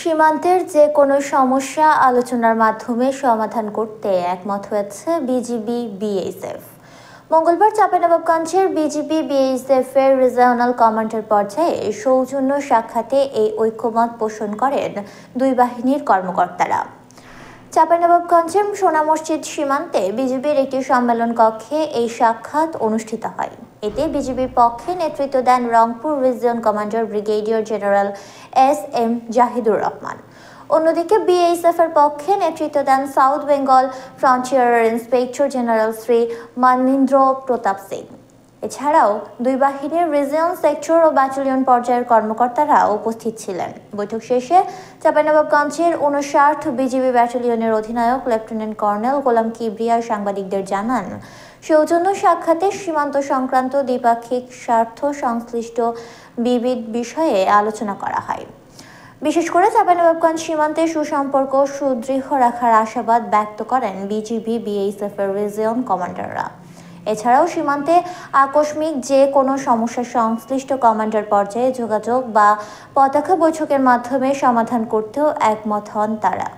সীমান্তের যে কোনো সমস্যা আলোচনার মাধ্যমে সমাধান করতে একমত হয়েছে বিজিবি বিএসএফ। মঙ্গলবার চাঁপাইনবাবগঞ্জের বিজিবি বিএসএফ এর রিজিওনাল কমান্ডার পর্যায়ে সৌজন্য সাক্ষাতে এই ঐক্যমত পোষণ করেন দুই বাহিনীর কর্মকর্তারা। চাঁপাইনবাবগঞ্জের সোনা মসজিদ সীমান্তে বিজিবির একটি সম্মেলন কক্ষে এই সাক্ষাৎ অনুষ্ঠিত হয়। এতে বিজিবির পক্ষে নেতৃত্ব দেন Rangpur region commander brigadier general S M. Zahidur Rahman. অন্যদিকে বিএসএফ এর পক্ষে নেতৃত্ব দেন সাউথ বেঙ্গল ফ্রন্টিয়ারের ইন্সপেক্টর জেনারেল শ্রী মানীন্দ্র প্রতাপ সিং। এছাড়াও দুই বাহিনীর রিজিয়ন, সেক্টর ও ব্যাটালিয়ন পর্যায়ের কর্মকর্তারা উপস্থিত ছিলেন। বৈঠক শেষে চাঁপাইনবাবগঞ্জের 59 বিজিবি ব্যাটালিয়নের অধিনায়ক লেফটেন্যান্ট কর্নেল গোলাম কিবরিয়া সাংবাদিকদের জানান, সৌজন্য সাক্ষাতে সীমান্ত সংক্রান্ত দ্বিপাক্ষিক স্বার্থ সংশ্লিষ্ট বিবিধ বিষয়ে আলোচনা করা হয়। বিশেষ করে চাঁপাইনবাবগঞ্জ সীমান্তে সুসম্পর্ক সুদৃঢ় রাখার আশাবাদ ব্যক্ত করেন বিজিবি বিএসএফ এর রিজিয়ন কমান্ডাররা। এছাড়াও সীমান্তে আকস্মিক যে কোনো সমস্যা সংশ্লিষ্ট কমান্ডার পর্যায়ে যোগাযোগ বা পতাকা বৈঠকের মাধ্যমে সমাধান করতেও একমত হন তারা।